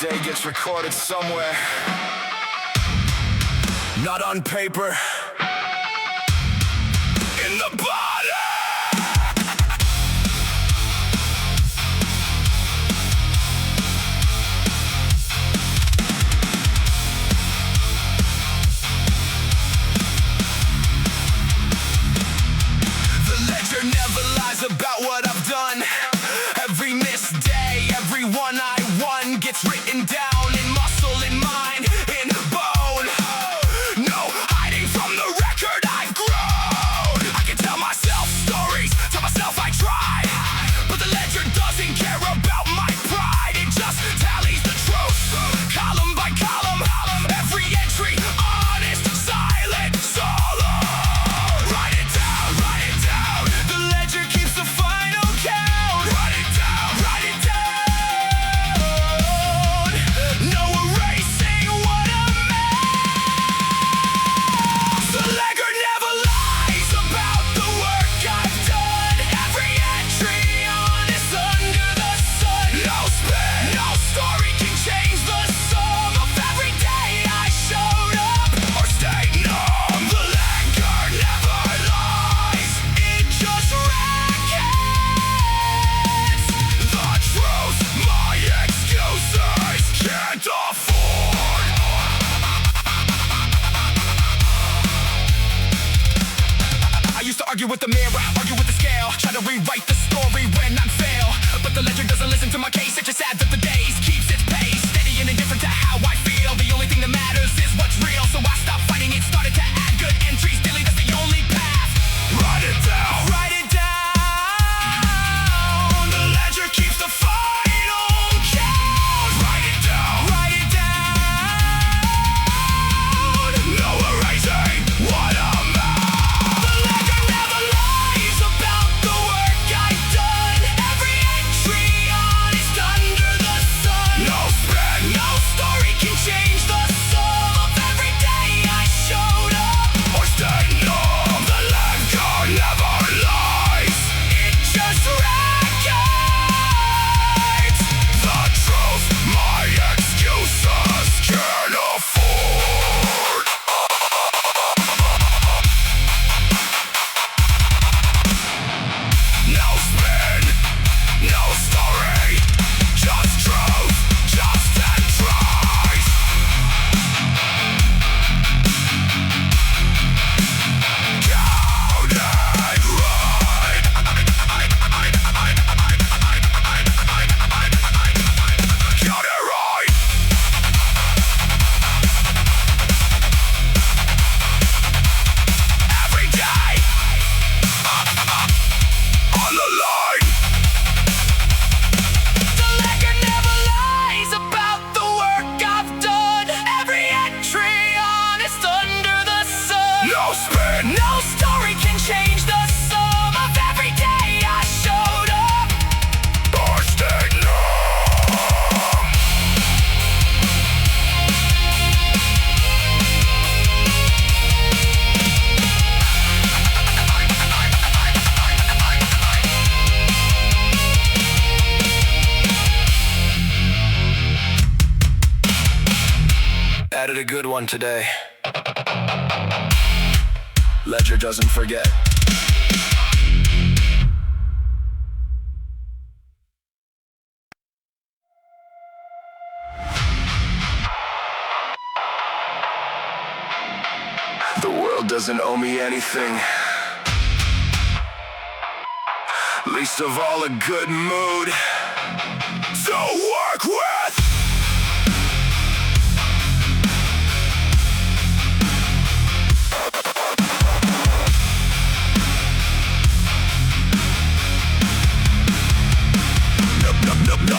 day gets recorded somewhere. Not on paper. In the body. The ledger never lies about what I've done. Every missed day, every one I won gets written down in muscle, in mind, in bone. No hiding from the record I've grown. I can tell myself stories, tell myself I tried, but the ledger doesn't care about my pride. It just tallies the truth, column by column. Every entry, honest, silent, solo. Write it down, write it down. The ledger keeps the final count. Write it down, write it down. No erasing what I'm at. The ledger never lies about the work I've done. Every entry honest under the sun. No spin, no story can change the sum of every day I showed up or stayed numb. The ledger never lies, it just reckons the truth my excuses can't afford. I used to argue with the mirror, argue with the scale, try to rewrite the story when I'm fail. But the ledger doesn't listen to my case, it just adds up the days, keeps its pace, steady and indifferent to how I feel. The only thing that matters is what's real, so I stopped fighting it, started to add good entries daily, that's the only path. Write it down, write it down. The ledger keeps the final count. Write it down, write it down. No erasing what I'm at. The ledger never lies about the work I've done. Every entry honest under the sun. No spin, no story can change the sum of every day I showed up or stayed numb. The ledger never lies, it just records the truth my excuses can't afford. No spin, no story, just truth, just entries. Count and write. Count and write. Every day on the line. The ledger never lies about the work I've done. Every entry honest under the sun. No spin, no story can change the sum of every day I showed up or stayed numb. Added a good one today. Ledger doesn't forget. The world doesn't owe me anything, least of all a good mood to work with.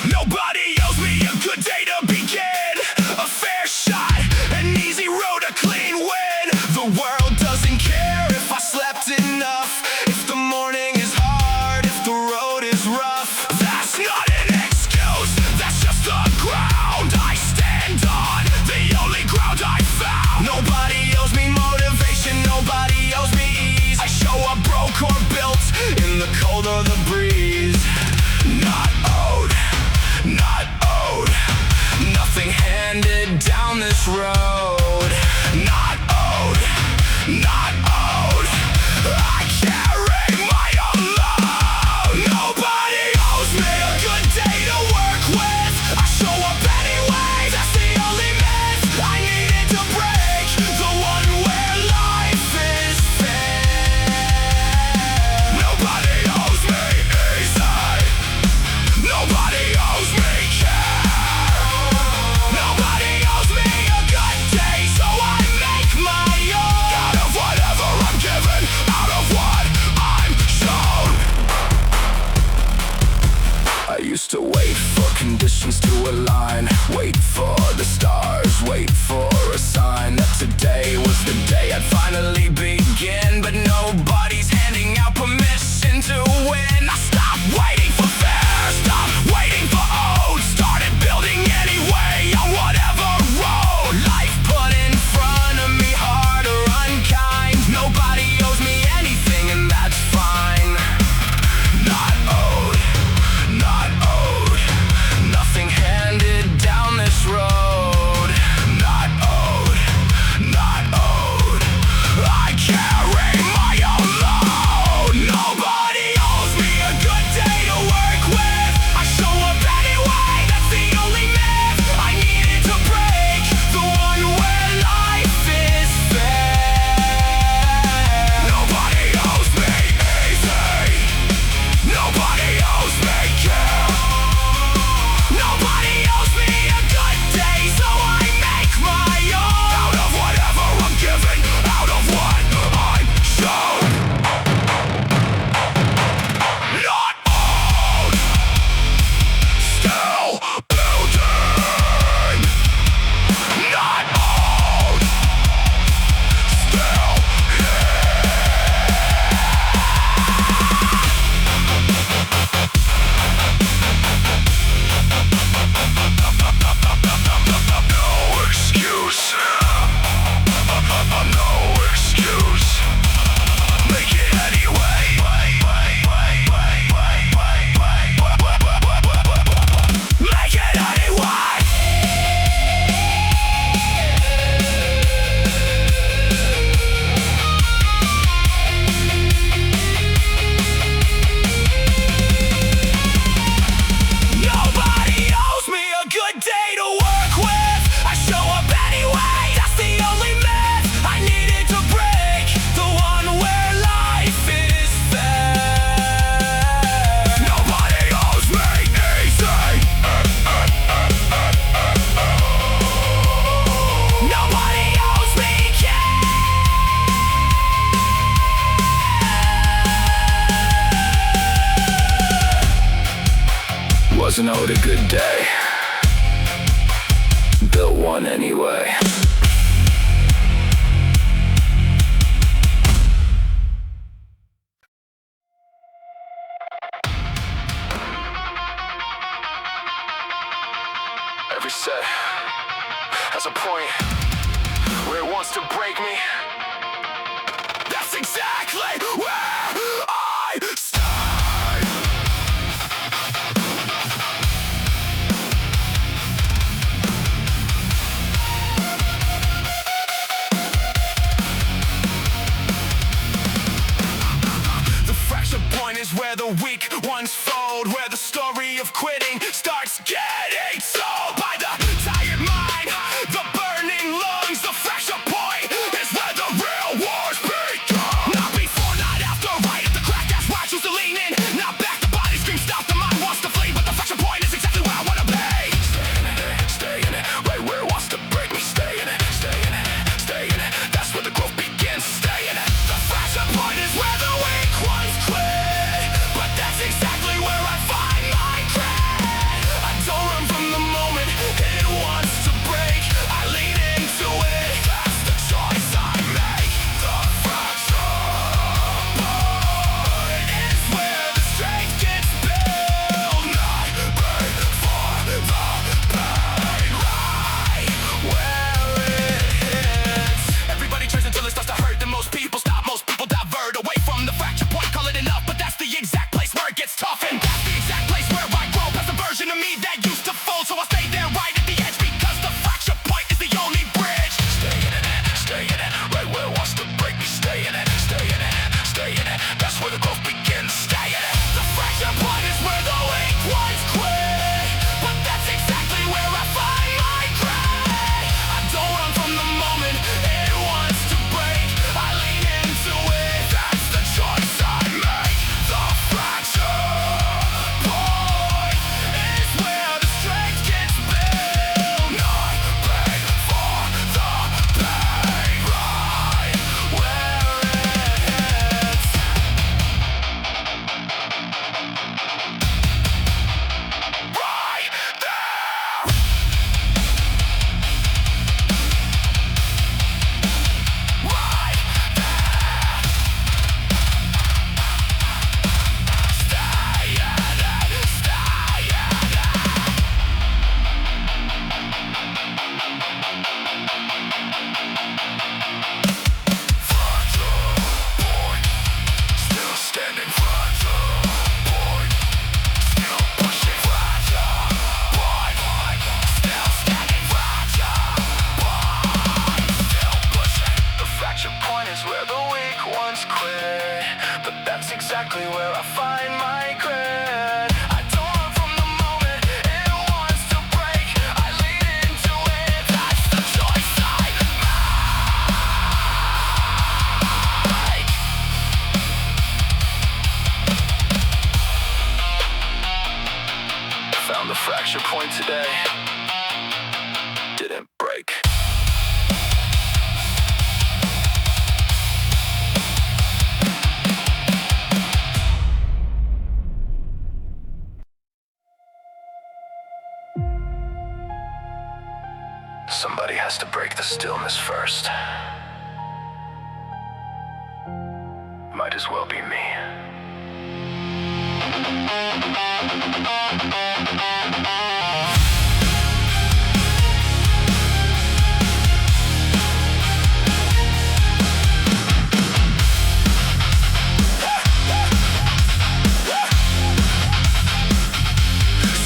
Nobody owes me a good day to begin, a fair shot, an easy road, a clean win. The world doesn't care if I slept enough, if the morning is hard, if the road is rough. That's not an excuse, that's just the ground I stand on, the only ground I found. Nobody owes me motivation, nobody owes me ease. I show up broke or built in the cold or the breeze. Not owed, not owed. Nothing So wait for conditions to align, wait for the stars, wait for a sign that today was the day I'd finally begin. But nobody's handing out permission to win. I stopped waiting for fair, stopped waiting for oats, started building anyway on whatever road life put in front of me, hard or unkind. Nobody owes me anything and that's fine. Not owed, not owed, nothing handed down this road. Not owed, not owed, I carry my own load. Nobody owes me a good day to work with. I show up anyway, that's the only myth I needed to break, the one where life is fair. Nobody owes me easy, nobody owes me care. Nobody owes me a good day, so I make my own. Out of whatever I'm given, out of what I'm shown. Not old, still building. Not old, still no excuse, no excuse. Make it anyway. Make it anyway. Nobody owes me a good day to work with. I show up anyway, that's the only myth I needed to break, the one where life is fair. Nobody owes me easy, nobody owes me care. Wasn't owed a good day, built one anyway. Every set has a point where it wants to break me. That's exactly where I stay. The fracture point is where the weak ones fold, where the story of quitting starts getting sold by the tired mind, the burning lungs. The fracture point is where the real wars begin. Not before, not after, right at the crack, that's why I choose to lean in. Not back, the body screams stop, the mind wants to flee, but the fracture point is exactly where I wanna be. Stay in it, right where it wants to break me. Stay in it, stay in it, stay in it, that's where the growth begins. Stay in it. The fracture point is where the weak ones quit, but that's exactly where find my grit. I don't run from the moment it wants to break. I lean into it, that's the choice I make. Found the fracture point today. Didn't break. Somebody has to break the stillness first. Might as well be me.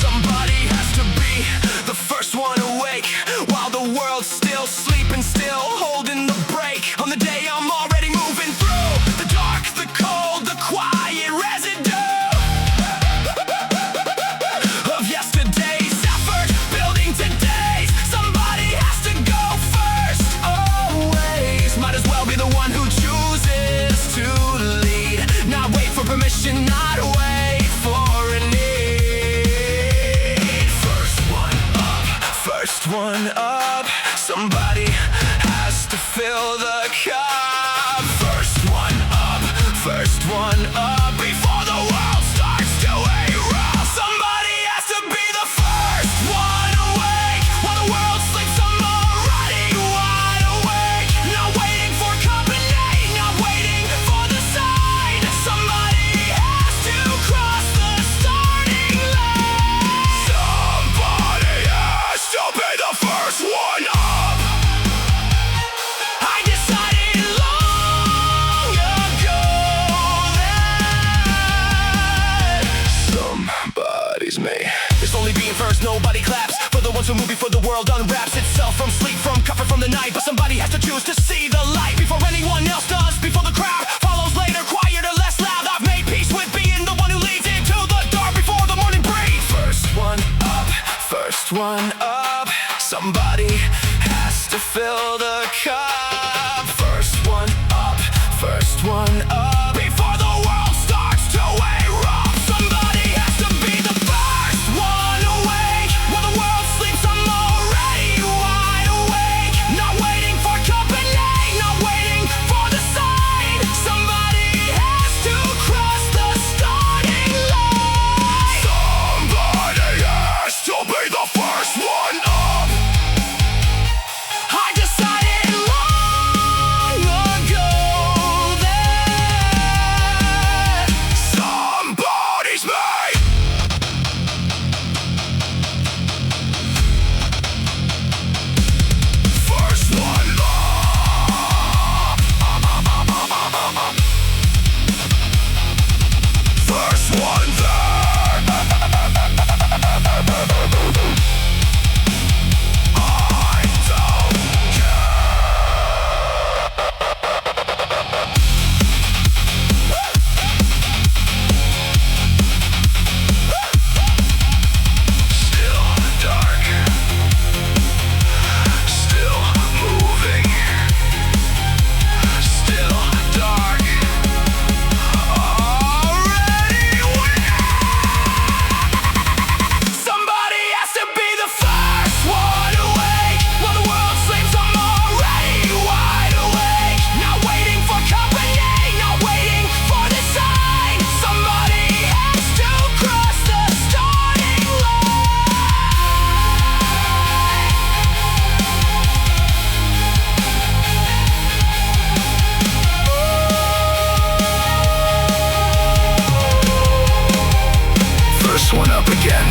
Somebody has to be the first one awake while the world's still sleeping, still holding the break. On the day I'm already moving through the dark, the cold, the quiet residue of yesterday's effort, building today's. Somebody has to go first, always. Might as well be the one who chooses to lead. Not wait for permission, not wait for a need. First one up, somebody has to fill the cup. First one up, before the world starts to erupt. Somebody has to be the first one awake while the world sleeps. I'm already wide awake, not waiting for company, not waiting for the sign. Somebody has to cross the starting line. Somebody has to be the first one up. I decided long ago that somebody's me. It's only being first, nobody claps for the ones who move before the world unwraps itself from sleep, from comfort, from the night. But somebody has to choose to see the light before anyone else does, before the crowd follows later, quieter, less loud. I've made peace with being the one who leads into the dark before the morning breeze. First one up, somebody has to fill the cup. First one up, before the world starts to erupt. Somebody has to be the first one awake while the world sleeps. I'm already wide awake, not waiting for company, not waiting for the sign. Somebody has to cross the starting line. Somebody has to be the first one up. I decided long ago that somebody's me. First one up. First one there. I don't Still dark, still moving, still dark, already somebody has to be the first one awake while the world sleeps. I'm already wide awake, not waiting for company, not waiting for the sign. Somebody has to cross the starting line. First one up again.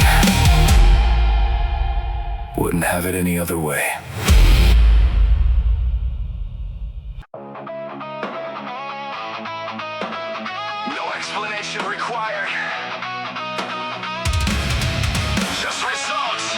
Wouldn't have it any other way. No explanation required. Just results.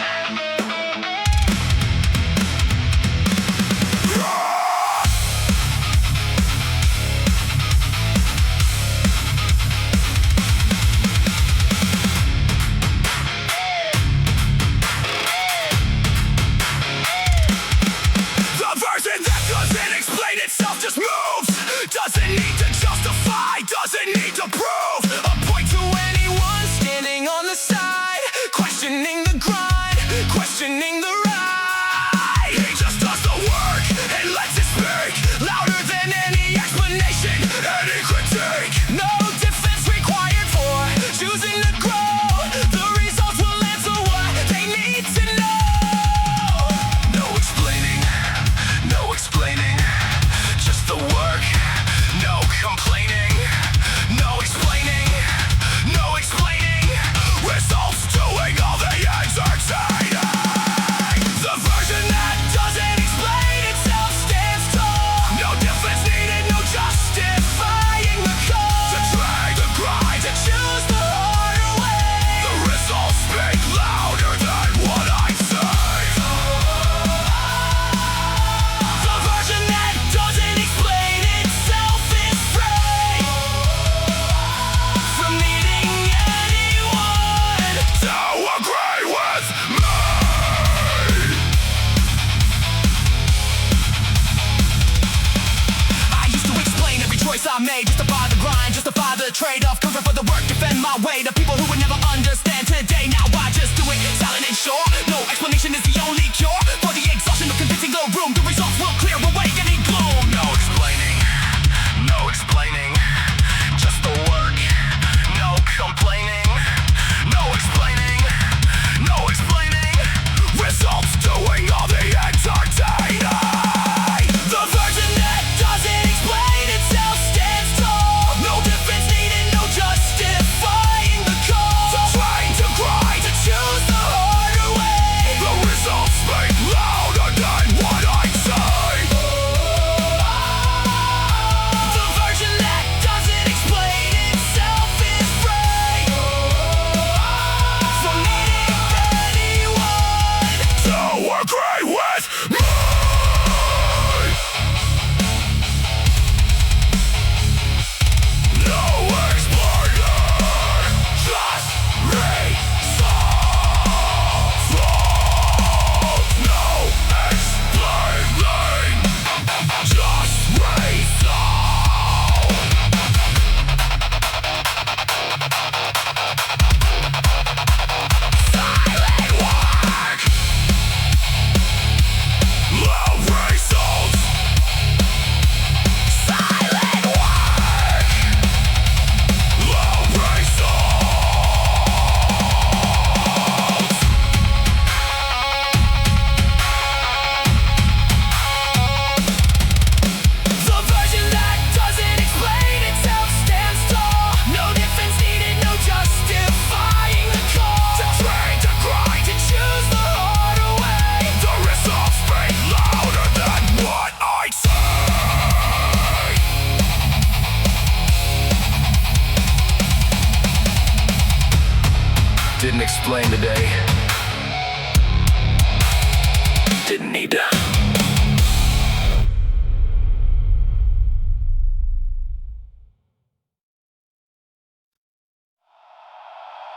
questioning the right. He just does the work and lets it speak louder than any explanation, any critique. No defense required for choosing to grow. The results will answer what they need to know. No explaining, no explaining, just the work, no complaining. No explaining, no explaining, results doing all the entertaining. The version that doesn't explain itself stands tall. No difference needed, no justifying the call. To try to grind, to choose the harder way. The results speak louder than what I say. The version that doesn't explain itself is free from needing anyone to agree with me. I used to explain every choice I made, justify the grind, justify the trade-off, cover for the work, defend my way to people who would never understand today. Now I just do it, silent and sure. No explanation is the only cure for the exhaustion of convincing the room. The results will clear away any gloom. No explaining, no explaining, just the work, no complaining. No explaining, no explaining, results doing all the entertaining. The version that doesn't explain itself stands tall. No defense needed, no justifying the call. To try to grind, to choose the harder way. The results speak louder than what I say. The version that doesn't explain itself is free from needing anyone to agree with me. No explaining, just results. No explaining, just results. Silent work, low results. Silent work, low results. The version that doesn't explain itself stands tall. No defense needed, no justifying the call. To try to grind, to choose the harder way. The results speak louder than what I say. Didn't explain today. Didn't need to.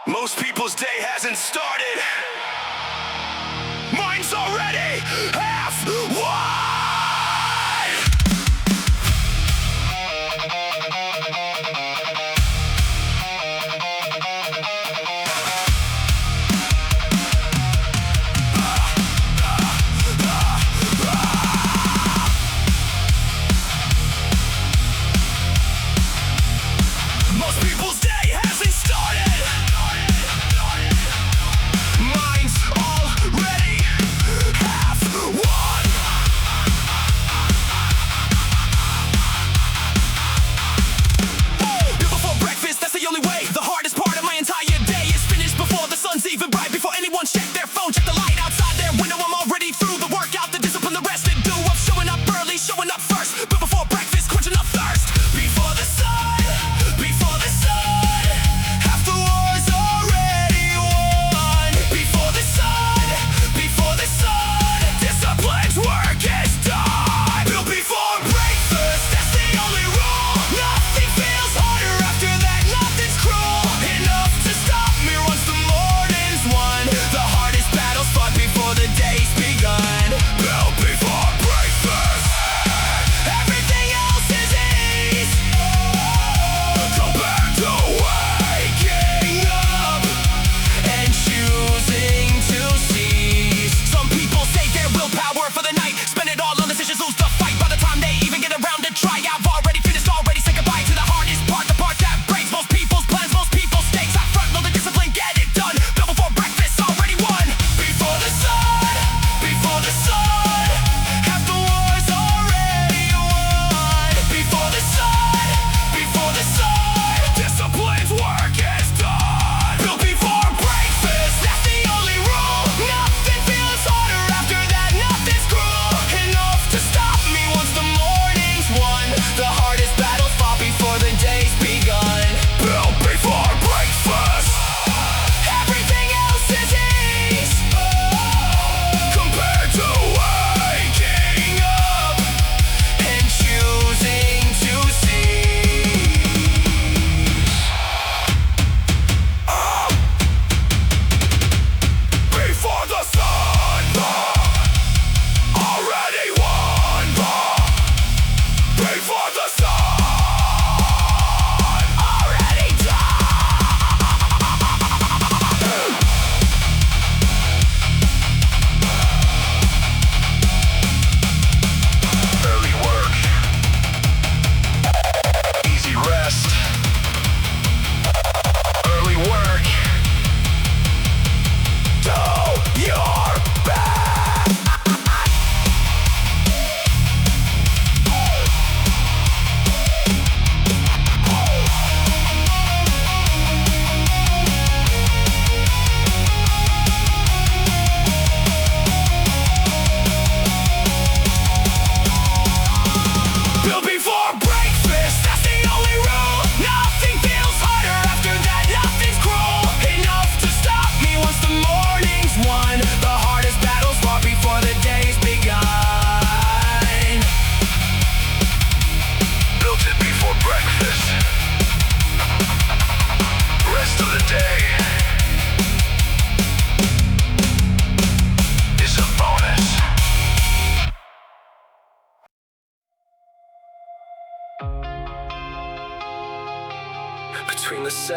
Most people's day hasn't started. Mine's already half wide. Most people's day hasn't started. Mine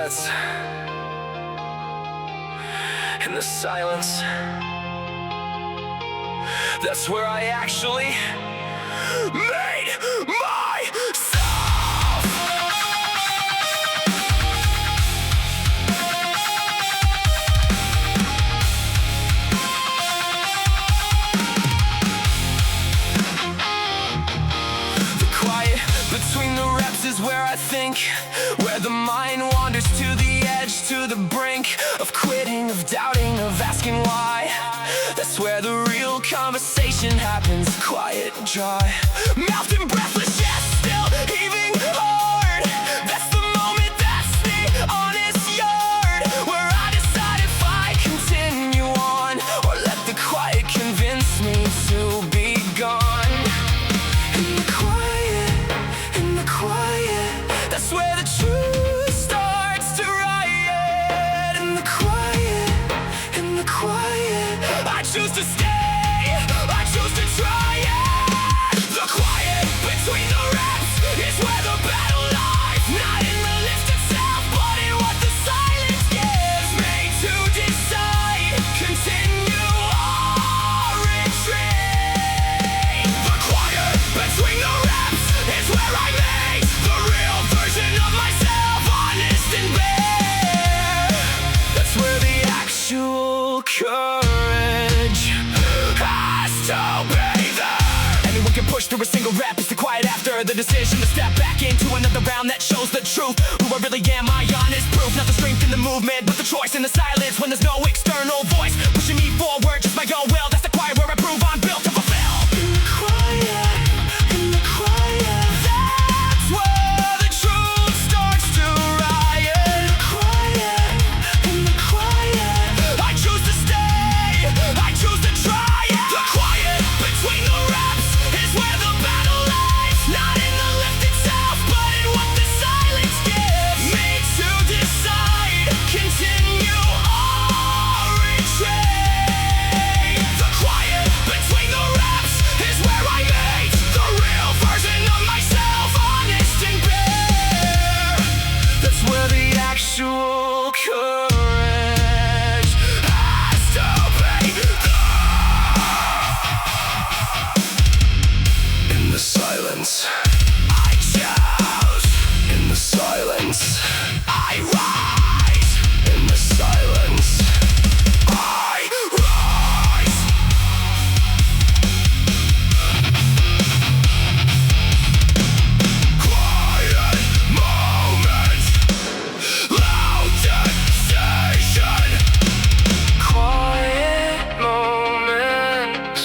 sets. In the silence, that's where I actually made myself. The quiet between the reps is where I think, where the mind wanders to the edge, to the brink of quitting, of doubting, of asking why. That's where the real conversation happens, quiet, dry, mouthed and breathless, yes, still heaving hard. That's the moment, that's the honest yard, where I decide if I continue on, or let the quiet convince me to be gone. In the quiet, that's where the truth starts to riot. In the quiet, I choose to stay, I choose to try it. The quiet between the reps is where the battle lies, not in the lift itself, but in what the silence gives me to decide, continue or retreat. The quiet between the reps is where I make the real version of myself, honest and bare. That's where the actual courage has to be there. Anyone can push through a single rep, it's the quiet after the decision to step back into another round that shows the truth, who I really am, my honest proof. Not the strength in the movement, but the choice in the silence, when there's no external voice pushing me forward, just my own will. That's the quiet where I prove I'm built to fulfill. In the quiet, that's where the truth starts to riot. In the quiet, I choose to stay, I choose to try it. The quiet between the reps is where the battle lies, not in the lift itself, but in what the silence gives me to decide, continue or retreat. The quiet between the reps is where I make the real version of myself, honest and bare. That's where the actual courage has to be there. In the silence, I chose. In the silence, I rise. In the silence, I rise. Quiet moment, loud decision. Quiet moment,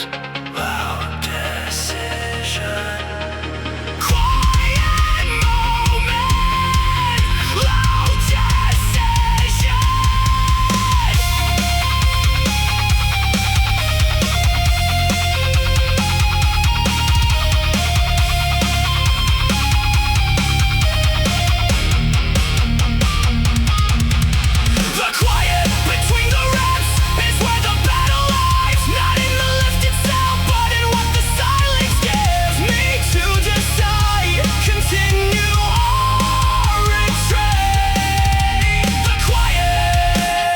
loud decision. Quiet moment, loud decision. The quiet between the reps is where the battle lies, not in the lift itself, but in what the silence gives me to decide, continue or retreat. The quiet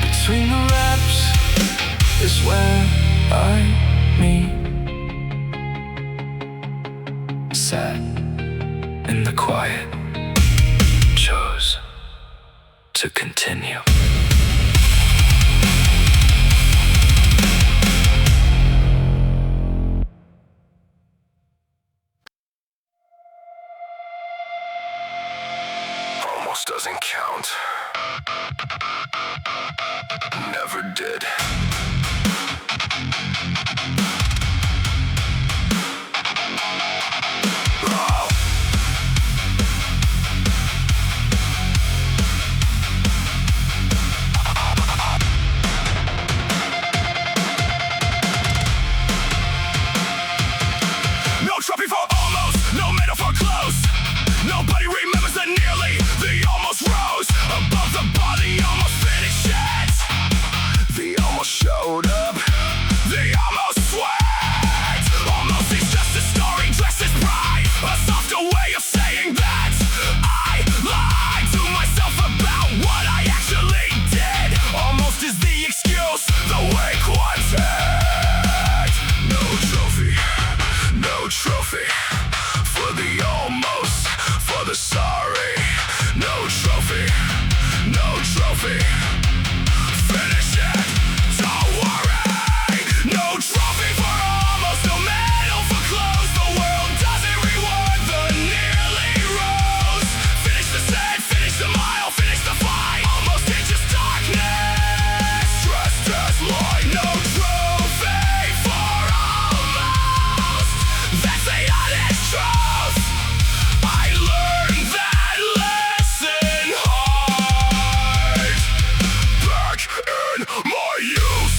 between the reps is where I meet. Sat in the quiet, chose to continue. Almost doesn't count. Never did. Oh. No trophy for almost, no medal for close. Nobody remembers the nearly, the almost rose above the body, almost finished it. The almost showed trophy. Finish it, don't worry. No trophy for almost, no medal for close. The world doesn't reward the nearly rose. Finish the set, finish the mile, finish the fight. Almost hit just darkness. Trust, lie. No trophy for almost. That's the honest truth. I learned that lesson hard back in my youth.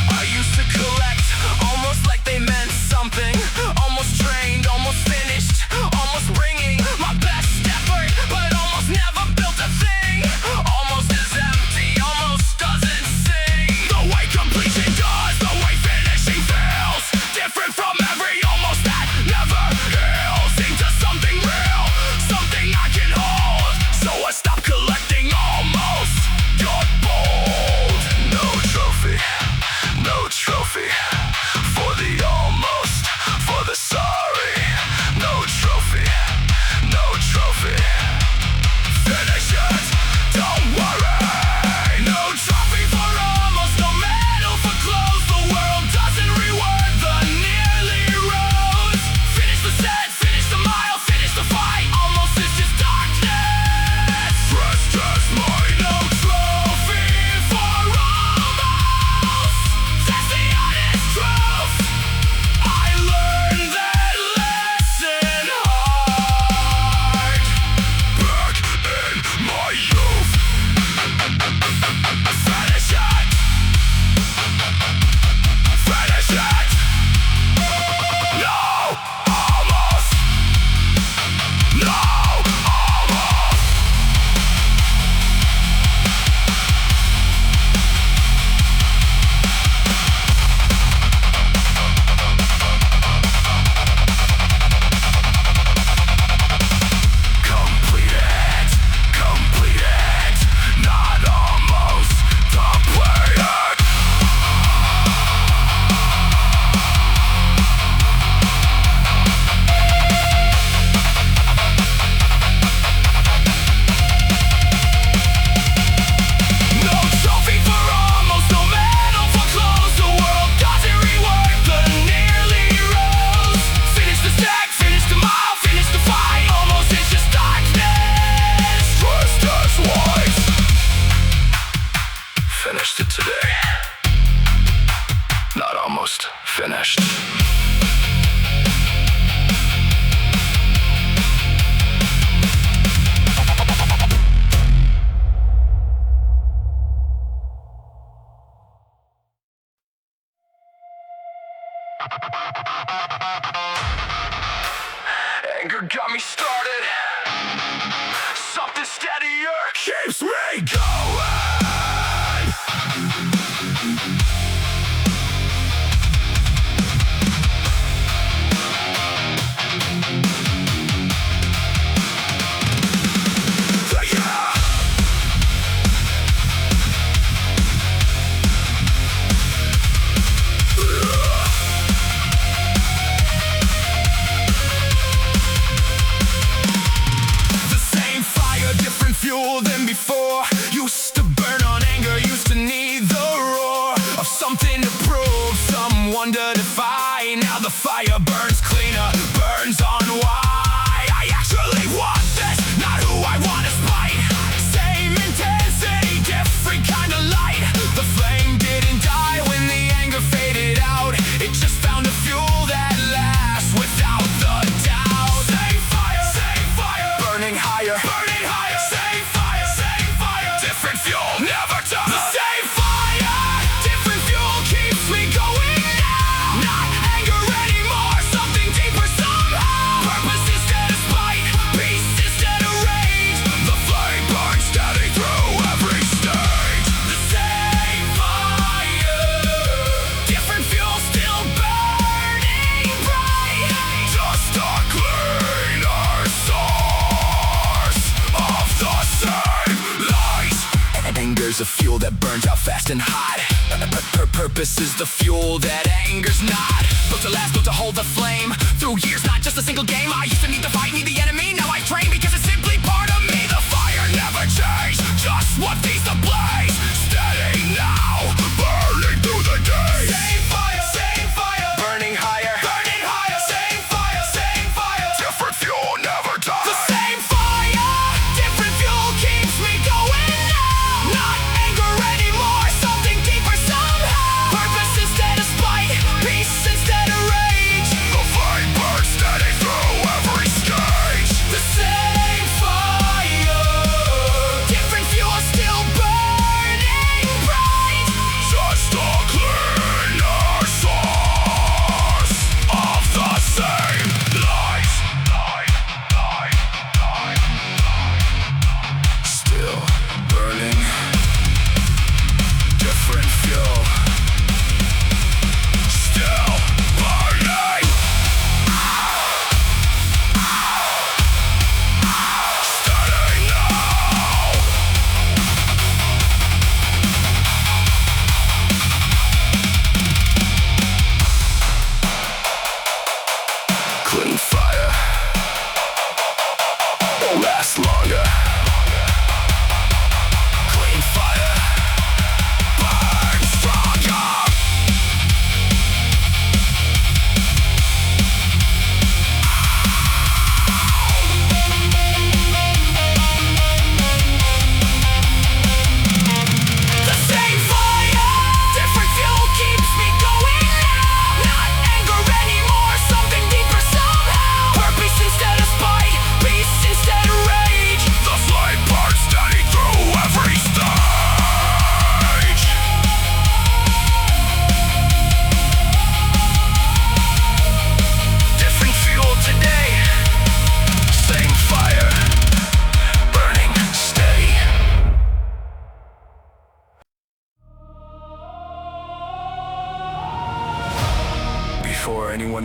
I used to collect almost like they meant something. Almost trained, almost finished, almost bringing my best effort, but almost never built a thing. Almost is empty, almost doesn't sing. The way completion does, the way finishing feels different from every almost that never heals into something real, something I can hold. So I stopped collecting almost, got bold. No trophy for the almost, for the sorry. No trophy. Finish it, don't worry. No trophy for almost, no medal for close. The world doesn't reward the nearly rose. Finish the set, finish the mile, finish the fight. Almost is just darkness. Trust mine. No trophy for almost. That's the honest truth. I learned that lesson hard back in my youth. Finish it. No, almost. No, almost. Complete it, not almost, complete it. No trophy for almost, no medal for close. The world doesn't reward the nearly rose. Finish the stack, finish the mile, finish the fight. Almost is just darkness. Trust us wise. Finished it today. Not almost finished. Anger got me started. Something steadier keeps me going. Yeah. The same fire, different fuel than before. Used to burn on anger, used to need the roar of something to prove, someone to defy. Now the fire burns cleaner, burns on why I actually want this, not who I want to spite. Same intensity, different kind of light. The flame didn't die when the anger faded out. It just found a fuel that lasts without the doubt. Same fire, burning higher, same fire, different fuel, never done. The same fire, different fuel keeps me going now. Not anger anymore, something deeper somehow. Purpose instead of spite, peace instead of rage. The flame burns steady through every stage. The same fire, different fuel still burning bright. Just a cleaner source of the same light. Anger's a fuel that burns out fast and hot. Purpose is the fuel that anger's not. Built to last, built to hold the flame through years, not just a single game. I used to need the fight, need the enemy.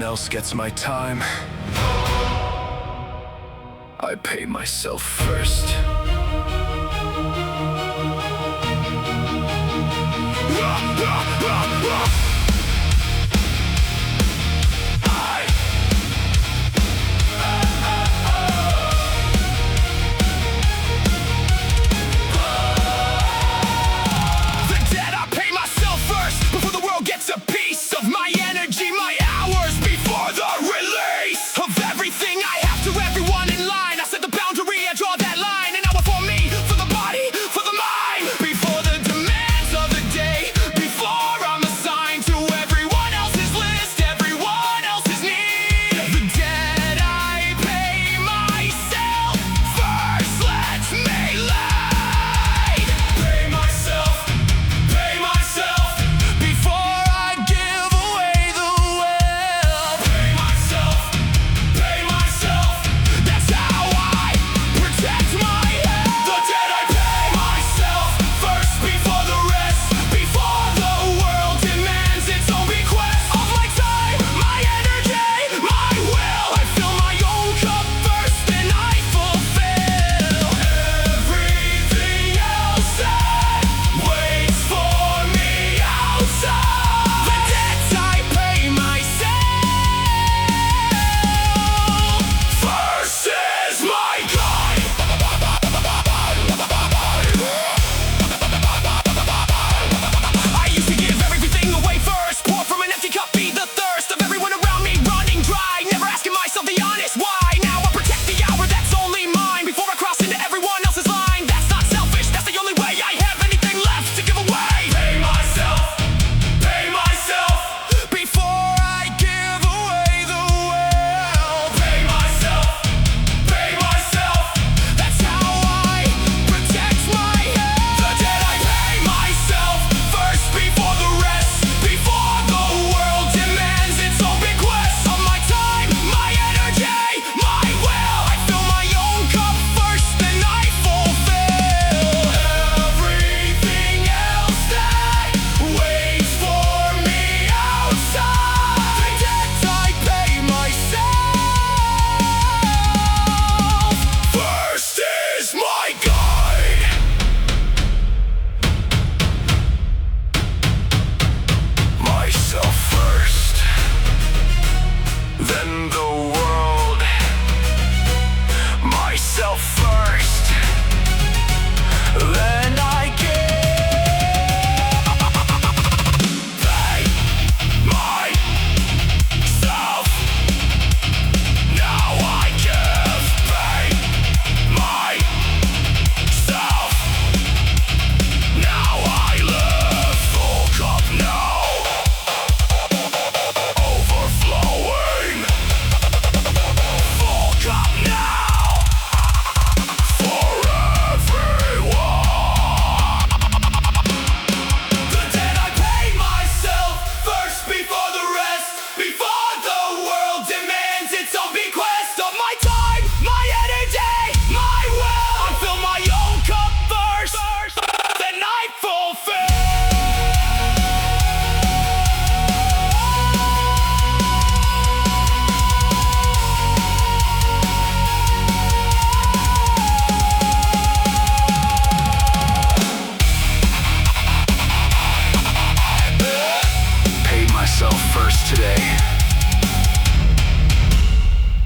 else gets my time. I pay myself first. A piece of my energy, my hours before the release of everything I have to everyone in line. I set the boundary, I draw that line. An hour for me, for the body, for the mind. Before the demands of the day, before I'm assigned to everyone else's list, everyone else's need. The debt I pay myself first, lets me lead. Pay myself before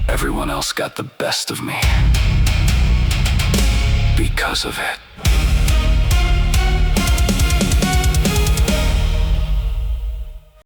everyone else got the best of me because of it.